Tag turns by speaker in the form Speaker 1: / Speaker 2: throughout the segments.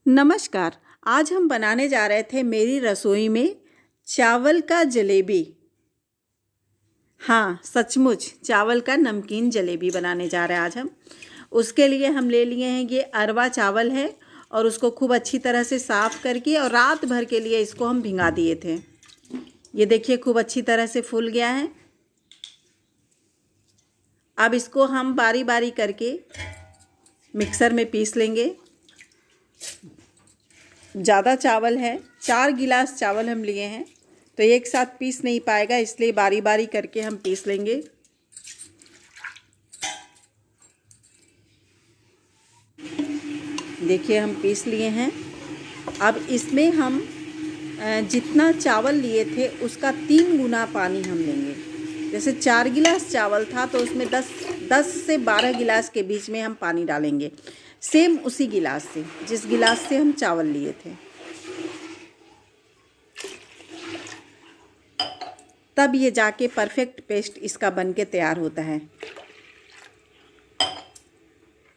Speaker 1: नमस्कार। आज हम बनाने जा रहे थे मेरी रसोई में चावल का जलेबी। हाँ, सचमुच चावल का नमकीन जलेबी बनाने जा रहे हैं आज हम। उसके लिए हम ले लिए हैं ये अरवा चावल है और उसको खूब अच्छी तरह से साफ़ करके और रात भर के लिए इसको हम भिंगा दिए थे। ये देखिए खूब अच्छी तरह से फूल गया है। अब इसको हम बारी बारी करके मिक्सर में पीस लेंगे। ज़्यादा चावल है, 4 गिलास चावल हम लिए हैं तो एक साथ पीस नहीं पाएगा, इसलिए बारी बारी करके हम पीस लेंगे। देखिए हम पीस लिए हैं। अब इसमें हम जितना चावल लिए थे उसका 3 गुना पानी हम लेंगे। जैसे 4 गिलास चावल था तो उसमें 10 से 12 गिलास के बीच में हम पानी डालेंगे, सेम उसी गिलास से जिस गिलास से हम चावल लिए थे। तब ये जाके परफेक्ट पेस्ट इसका बनके तैयार होता है।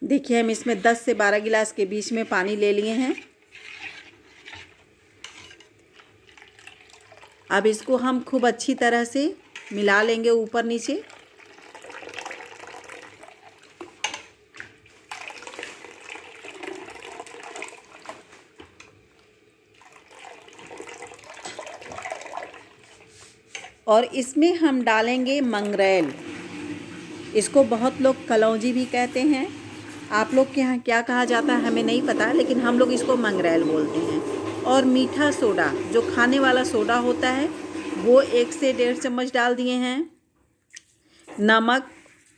Speaker 1: देखिए हम इसमें 10 से 12 गिलास के बीच में पानी ले लिए हैं। अब इसको हम खूब अच्छी तरह से मिला लेंगे ऊपर नीचे। और इसमें हम डालेंगे मंगरेल। इसको बहुत लोग कलौंजी भी कहते हैं। आप लोग के यहाँ क्या कहा जाता है हमें नहीं पता, लेकिन हम लोग इसको मंगरेल बोलते हैं। और मीठा सोडा, जो खाने वाला सोडा होता है, वो 1 से 1.5 चम्मच डाल दिए हैं। नमक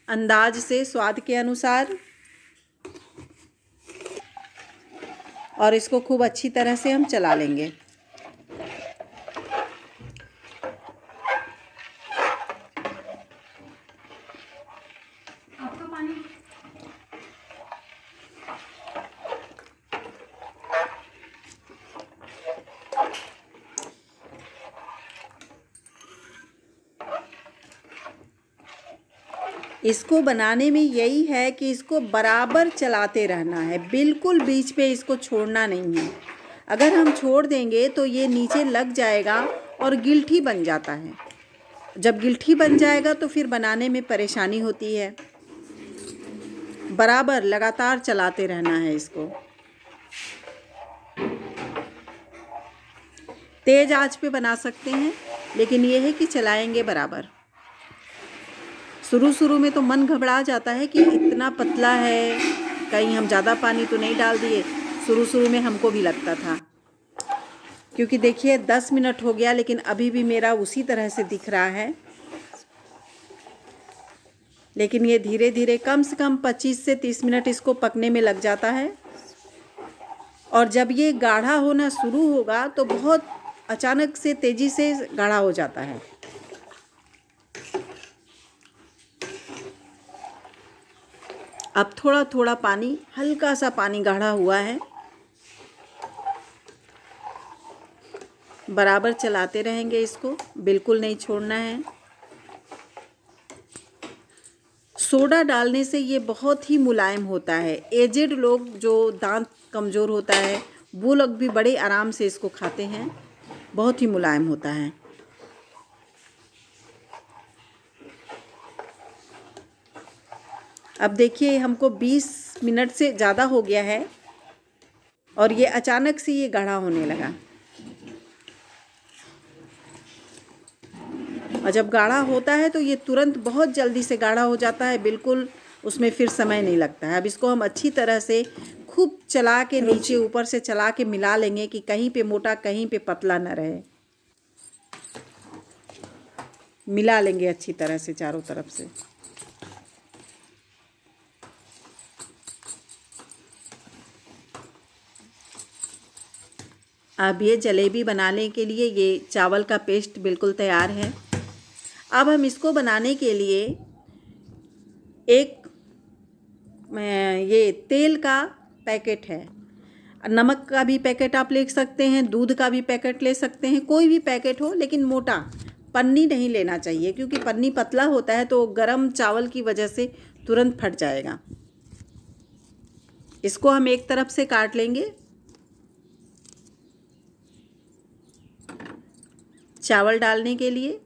Speaker 1: अंदाज से स्वाद के अनुसार। और इसको खूब अच्छी तरह से हम चला लेंगे। इसको बनाने में यही है कि इसको बराबर चलाते रहना है, बिल्कुल बीच पे इसको छोड़ना नहीं है। अगर हम छोड़ देंगे तो ये नीचे लग जाएगा और गिलठी बन जाता है। जब गिलठी बन जाएगा तो फिर बनाने में परेशानी होती है। बराबर लगातार चलाते रहना है इसको। तेज़ आंच पे बना सकते हैं, लेकिन ये है कि चलाएंगे बराबर। शुरू में तो मन घबरा जाता है कि इतना पतला है, कहीं हम ज़्यादा पानी तो नहीं डाल दिए। शुरू में हमको भी लगता था, क्योंकि देखिए 10 मिनट हो गया लेकिन अभी भी मेरा उसी तरह से दिख रहा है। लेकिन ये धीरे धीरे कम से कम 25 से 30 मिनट इसको पकने में लग जाता है। और जब ये गाढ़ा होना शुरू होगा तो बहुत अचानक से तेज़ी से गाढ़ा हो जाता है। अब थोड़ा थोड़ा पानी, हल्का सा पानी गाढ़ा हुआ है। बराबर चलाते रहेंगे इसको, बिल्कुल नहीं छोड़ना है। सोडा डालने से ये बहुत ही मुलायम होता है। एजेड लोग, जो दांत कमज़ोर होता है, वो लोग भी बड़े आराम से इसको खाते हैं। बहुत ही मुलायम होता है। अब देखिए हमको 20 मिनट से ज़्यादा हो गया है और ये अचानक से ये गाढ़ा होने लगा। और जब गाढ़ा होता है तो ये तुरंत बहुत जल्दी से गाढ़ा हो जाता है, बिल्कुल उसमें फिर समय नहीं लगता है। अब इसको हम अच्छी तरह से खूब चला के नीचे ऊपर से चला के मिला लेंगे कि कहीं पे मोटा कहीं पे पतला न रहे। मिला लेंगे अच्छी तरह से चारों तरफ से। अब ये जलेबी बनाने के लिए ये चावल का पेस्ट बिल्कुल तैयार है। अब हम इसको बनाने के लिए एक ये तेल का पैकेट है, नमक का भी पैकेट आप ले सकते हैं, दूध का भी पैकेट ले सकते हैं, कोई भी पैकेट हो, लेकिन मोटा पन्नी नहीं लेना चाहिए, क्योंकि पन्नी पतला होता है तो गरम चावल की वजह से तुरंत फट जाएगा। इसको हम एक तरफ से काट लेंगे चावल डालने के लिए,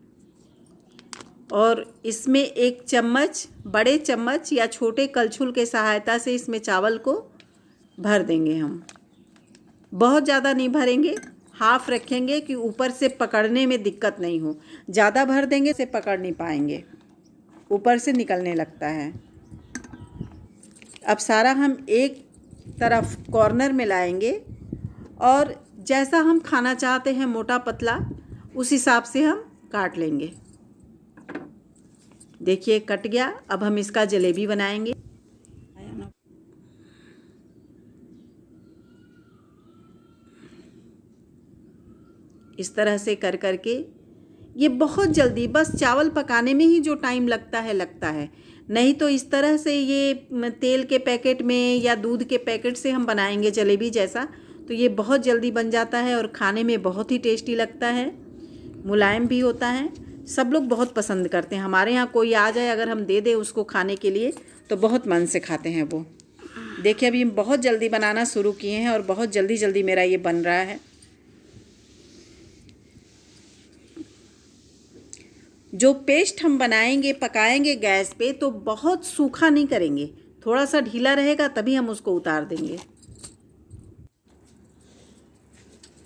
Speaker 1: और इसमें 1 चम्मच, बड़े चम्मच या छोटे कलछुल के सहायता से इसमें चावल को भर देंगे हम। बहुत ज़्यादा नहीं भरेंगे, हाफ रखेंगे कि ऊपर से पकड़ने में दिक्कत नहीं हो। ज़्यादा भर देंगे से पकड़ नहीं पाएंगे, ऊपर से निकलने लगता है। अब सारा हम एक तरफ कॉर्नर में लाएंगे और जैसा हम खाना चाहते हैं, मोटा पतला, उस हिसाब से हम काट लेंगे। देखिए कट गया। अब हम इसका जलेबी बनाएंगे। इस तरह से कर करके, ये बहुत जल्दी, बस चावल पकाने में ही जो टाइम लगता है, नहीं तो इस तरह से ये तेल के पैकेट में या दूध के पैकेट से हम बनाएंगे जलेबी जैसा, तो ये बहुत जल्दी बन जाता है और खाने में बहुत ही टेस्टी लगता है, मुलायम भी होता है। सब लोग बहुत पसंद करते हैं। हमारे यहाँ कोई आ जाए, अगर हम दे दें उसको खाने के लिए, तो बहुत मन से खाते हैं वो। देखिए अभी हम बहुत जल्दी बनाना शुरू किए हैं और बहुत जल्दी जल्दी मेरा ये बन रहा है। जो पेस्ट हम बनाएंगे, पकाएंगे गैस पे, तो बहुत सूखा नहीं करेंगे, थोड़ा सा ढीला रहेगा, तभी हम उसको उतार देंगे।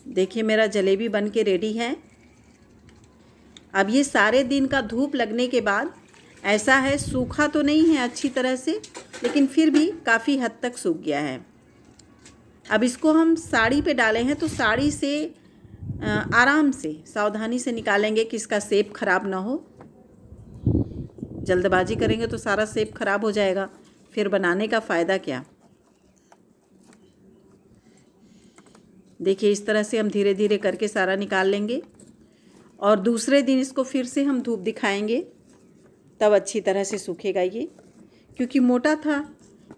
Speaker 1: देखिए मेरा जलेबी बन के रेडी है। अब ये सारे दिन का धूप लगने के बाद ऐसा है, सूखा तो नहीं है अच्छी तरह से, लेकिन फिर भी काफ़ी हद तक सूख गया है। अब इसको हम साड़ी पे डाले हैं, तो साड़ी से आराम से, सावधानी से निकालेंगे कि इसका शेप ख़राब ना हो। जल्दबाजी करेंगे तो सारा शेप ख़राब हो जाएगा, फिर बनाने का फ़ायदा क्या। देखिए इस तरह से हम धीरे धीरे करके सारा निकाल लेंगे और दूसरे दिन इसको फिर से हम धूप दिखाएंगे, तब अच्छी तरह से सूखेगा ये। क्योंकि मोटा था,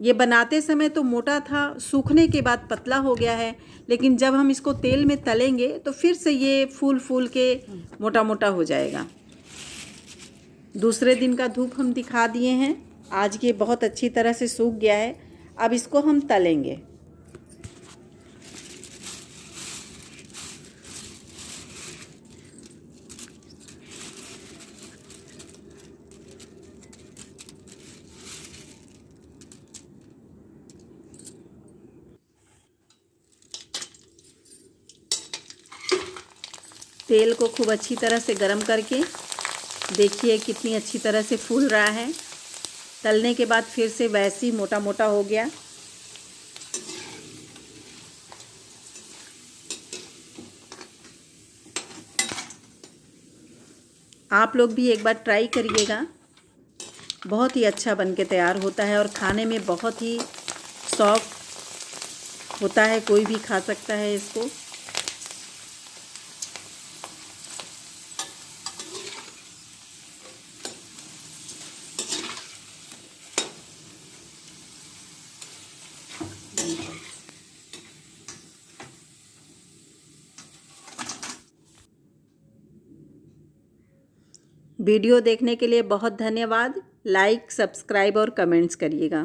Speaker 1: ये बनाते समय तो मोटा था, सूखने के बाद पतला हो गया है, लेकिन जब हम इसको तेल में तलेंगे तो फिर से ये फूल फूल के मोटा मोटा हो जाएगा। दूसरे दिन का धूप हम दिखा दिए हैं। आज ये बहुत अच्छी तरह से सूख गया है। अब इसको हम तलेंगे। तेल को खूब अच्छी तरह से गरम करके देखिए कितनी अच्छी तरह से फूल रहा है। तलने के बाद फिर से वैसे ही मोटा मोटा हो गया। आप लोग भी एक बार ट्राई करिएगा, बहुत ही अच्छा बन के तैयार होता है और खाने में बहुत ही सॉफ्ट होता है। कोई भी खा सकता है इसको। वीडियो देखने के लिए बहुत धन्यवाद। लाइक, सब्सक्राइब और कमेंट्स करिएगा।